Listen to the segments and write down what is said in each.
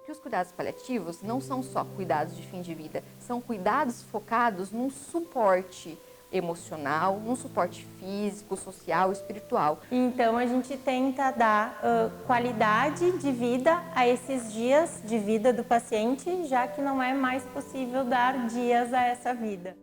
que os cuidados paliativos não são só cuidados de fim de vida, são cuidados focados num suporte emocional, num suporte físico, social, espiritual. Então a gente tenta dar qualidade de vida a esses dias de vida do paciente, já que não é mais possível dar dias a essa vida.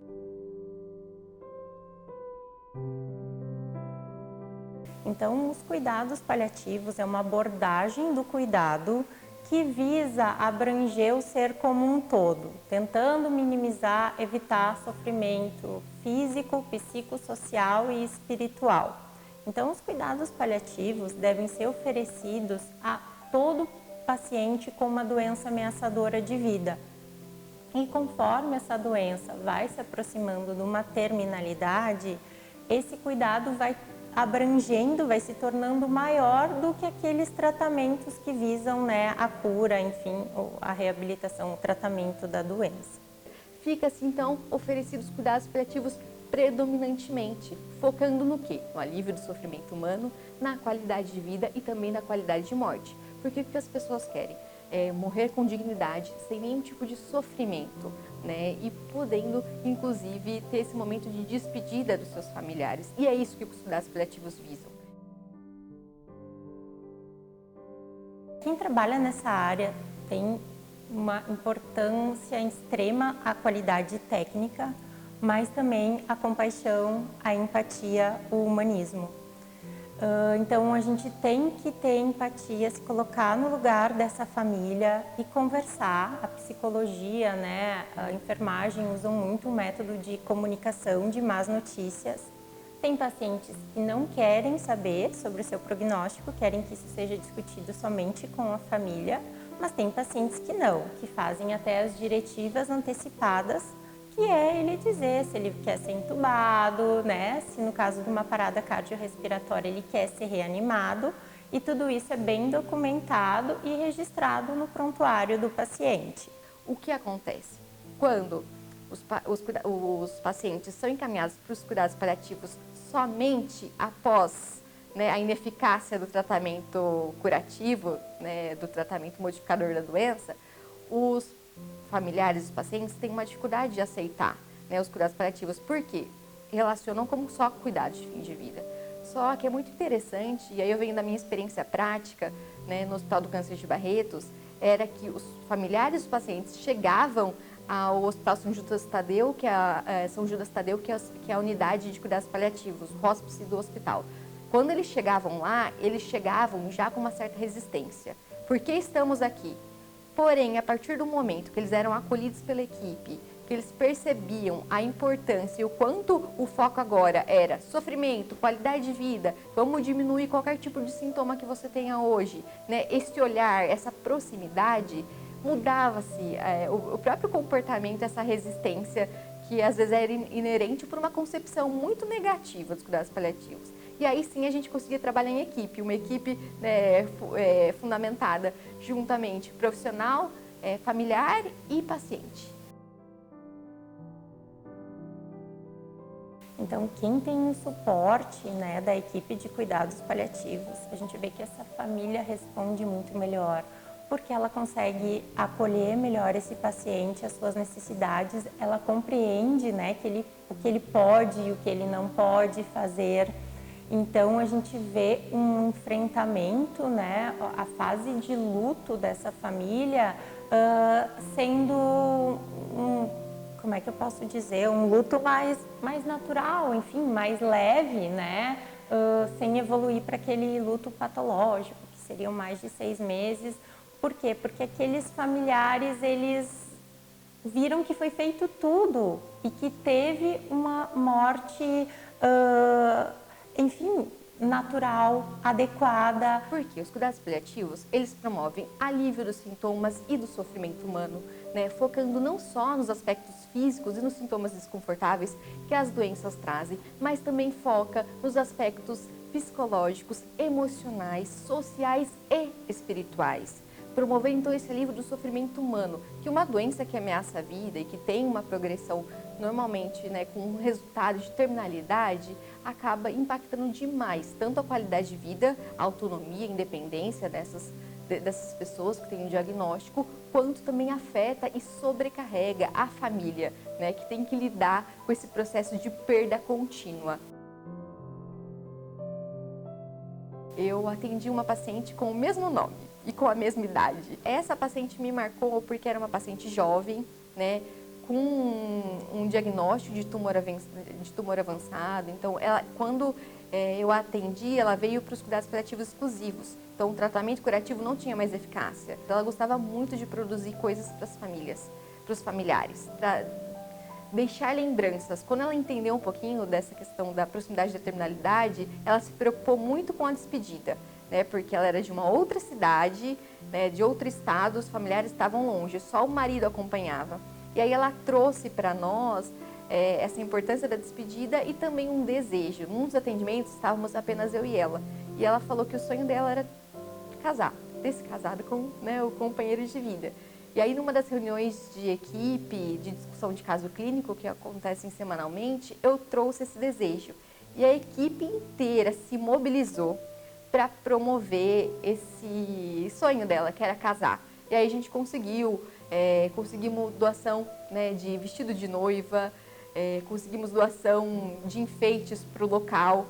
Então, os cuidados paliativos é uma abordagem do cuidado que visa abranger o ser como um todo, tentando minimizar, evitar sofrimento físico, psicossocial e espiritual. Então, os cuidados paliativos devem ser oferecidos a todo paciente com uma doença ameaçadora de vida. E conforme essa doença vai se aproximando de uma terminalidade, esse cuidado vai abrangendo, vai se tornando maior do que aqueles tratamentos que visam, né, a cura, enfim, a reabilitação, o tratamento da doença. Fica-se, então, oferecidos cuidados paliativos predominantemente, focando no quê? No alívio do sofrimento humano, na qualidade de vida e também na qualidade de morte. Porque o que as pessoas querem? É morrer com dignidade, sem nenhum tipo de sofrimento, né? E podendo, inclusive, ter esse momento de despedida dos seus familiares. E é isso que os cuidados paliativos visam. Quem trabalha nessa área tem uma importância extrema à qualidade técnica, mas também a compaixão, a empatia, o humanismo. Então a gente tem que ter empatia, se colocar no lugar dessa família e conversar. A psicologia, né, a enfermagem usam muito o método de comunicação de más notícias. Tem pacientes que não querem saber sobre o seu prognóstico, querem que isso seja discutido somente com a família, mas tem pacientes que não, que fazem até as diretivas antecipadas, que é ele dizer se ele quer ser entubado, né? Se no caso de uma parada cardiorrespiratória ele quer ser reanimado, e tudo isso é bem documentado e registrado no prontuário do paciente. O que acontece? Quando os pacientes são encaminhados para os cuidados paliativos somente após, né, a ineficácia do tratamento curativo, né, do tratamento modificador da doença, os familiares dos pacientes têm uma dificuldade de aceitar, né, os cuidados paliativos. Por quê? Relacionam como só cuidados de fim de vida. Só que é muito interessante, e aí eu venho da minha experiência prática, né, no Hospital do Câncer de Barretos, era que os familiares dos pacientes chegavam ao Hospital São Judas Tadeu, que é a unidade de cuidados paliativos, o hóspice do hospital. Quando eles chegavam lá, eles chegavam já com uma certa resistência. Por que estamos aqui? Porém, a partir do momento que eles eram acolhidos pela equipe, que eles percebiam a importância e o quanto o foco agora era sofrimento, qualidade de vida, vamos diminuir qualquer tipo de sintoma que você tenha hoje, né? Esse olhar, essa proximidade, mudava-se o próprio comportamento, essa resistência que às vezes era inerente por uma concepção muito negativa dos cuidados paliativos. E aí sim a gente conseguia trabalhar em equipe, uma equipe, né, fundamentada juntamente profissional, familiar e paciente. Então, quem tem o suporte, né, da equipe de cuidados paliativos, a gente vê que essa família responde muito melhor, porque ela consegue acolher melhor esse paciente, as suas necessidades, ela compreende, né, o que ele pode e o que ele não pode fazer. Então a gente vê um enfrentamento, né, a fase de luto dessa família sendo como é que eu posso dizer, um luto mais natural, enfim, mais leve, né, sem evoluir para aquele luto patológico, que seriam mais de 6 meses. Por quê? Porque aqueles familiares, eles viram que foi feito tudo e que teve uma morte, enfim, natural, adequada. Porque os cuidados paliativos, eles promovem alívio dos sintomas e do sofrimento humano, né, focando não só nos aspectos físicos e nos sintomas desconfortáveis que as doenças trazem, mas também foca nos aspectos psicológicos, emocionais, sociais e espirituais. Promover então esse alívio do sofrimento humano, que uma doença que ameaça a vida e que tem uma progressão normalmente, né, com um resultado de terminalidade, acaba impactando demais tanto a qualidade de vida, a autonomia, a independência dessas pessoas que têm um diagnóstico, quanto também afeta e sobrecarrega a família, né, que tem que lidar com esse processo de perda contínua. Eu atendi uma paciente com o mesmo nome e com a mesma idade. Essa paciente me marcou porque era uma paciente jovem, né, com um diagnóstico de tumor avançado. Então, quando eu a atendi, ela veio para os cuidados paliativos exclusivos. Então, o tratamento curativo não tinha mais eficácia. Então, ela gostava muito de produzir coisas para as famílias, para os familiares, para deixar lembranças. Quando ela entendeu um pouquinho dessa questão da proximidade da terminalidade, ela se preocupou muito com a despedida, né? Porque ela era de uma outra cidade, né, de outro estado, os familiares estavam longe, só o marido acompanhava. E aí ela trouxe para nós essa importância da despedida e também um desejo. Num dos atendimentos estávamos apenas eu e ela. E ela falou que o sonho dela era casar, ter se casado com, né, o companheiro de vida. E aí, numa das reuniões de equipe, de discussão de caso clínico, que acontecem semanalmente, eu trouxe esse desejo. E a equipe inteira se mobilizou para promover esse sonho dela, que era casar. E aí a gente conseguimos doação, né, de vestido de noiva, conseguimos doação de enfeites para o local,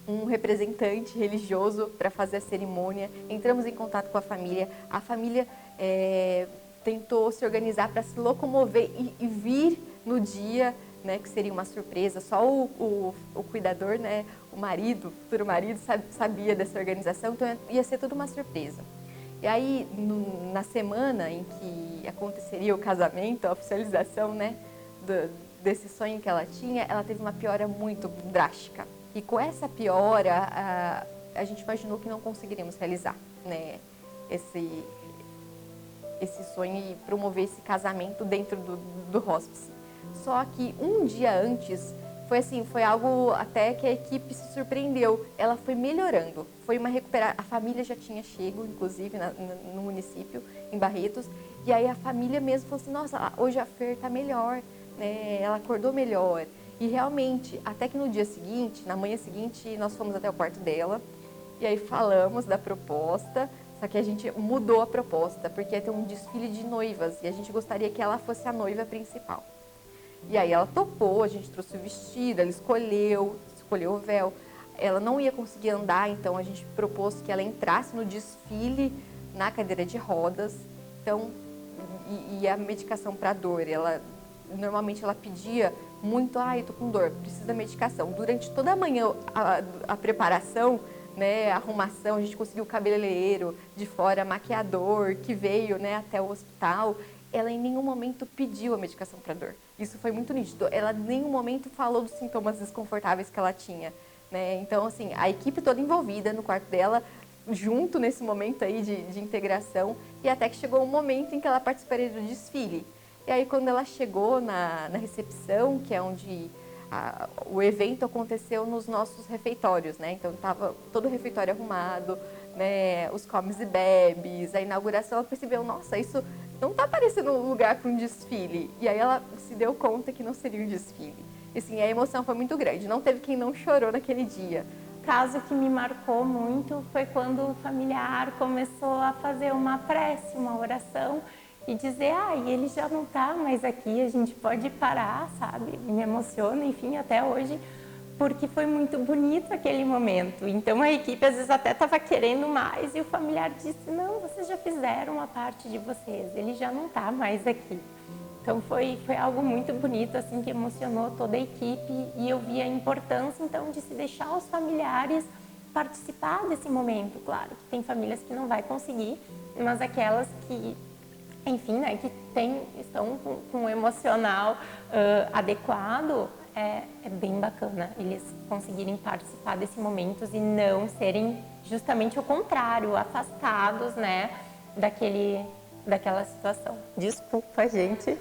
um representante religioso para fazer a cerimônia, entramos em contato com a família tentou se organizar para se locomover e vir no dia, né, que seria uma surpresa. Só o cuidador, né, o futuro marido, sabia dessa organização, então ia ser tudo uma surpresa. E aí, na semana em que aconteceria o casamento, a oficialização, né, desse sonho que ela tinha, ela teve uma piora muito drástica. E com essa piora, a gente imaginou que não conseguiríamos realizar, né, esse sonho e promover esse casamento dentro do hospice. Só que um dia antes, foi algo até que a equipe se surpreendeu. Ela foi melhorando, foi uma recuperação. A família já tinha chego, inclusive, no município, em Barretos, e aí a família mesmo falou assim, nossa, hoje a Fer está melhor, né? Ela acordou melhor. E realmente, até que no dia seguinte, na manhã seguinte, nós fomos até o quarto dela, e aí falamos da proposta, só que a gente mudou a proposta, porque ia ter um desfile de noivas, e a gente gostaria que ela fosse a noiva principal. E aí ela topou, a gente trouxe o vestido, ela escolheu o véu. Ela não ia conseguir andar, então a gente propôs que ela entrasse no desfile na cadeira de rodas. Então, e a medicação para dor, normalmente ela pedia muito, eu tô com dor, preciso da medicação. Durante toda a manhã, a preparação, né, a arrumação, a gente conseguiu o cabeleireiro de fora, maquiador, que veio, né, até o hospital. Ela em nenhum momento pediu a medicação para dor. Isso foi muito nítido. Ela em nenhum momento falou dos sintomas desconfortáveis que ela tinha, né? Então, assim, a equipe toda envolvida no quarto dela, junto nesse momento aí de integração, e até que chegou um momento em que ela participaria do desfile. E aí, quando ela chegou na recepção, que é onde o evento aconteceu nos nossos refeitórios, né? Então, estava todo o refeitório arrumado, né? Os comes e bebes, a inauguração, ela percebeu, nossa, isso não está parecendo um lugar para um desfile. E aí ela se deu conta que não seria um desfile. E assim, a emoção foi muito grande, não teve quem não chorou naquele dia. O caso que me marcou muito foi quando o familiar começou a fazer uma prece, uma oração, e dizer, e ele já não está mais aqui, a gente pode parar, sabe? Me emociona, enfim, até hoje, porque foi muito bonito aquele momento. Então a equipe às vezes até estava querendo mais e o familiar disse, não, vocês já fizeram a parte de vocês, ele já não está mais aqui. Então foi algo muito bonito, assim, que emocionou toda a equipe, e eu vi a importância, então, de se deixar os familiares participar desse momento. Claro que tem famílias que não vai conseguir, mas aquelas que, enfim, né, que estão com o emocional adequado, é bem bacana eles conseguirem participar desses momentos e não serem justamente o contrário, afastados, né, daquela situação. Desculpa, gente.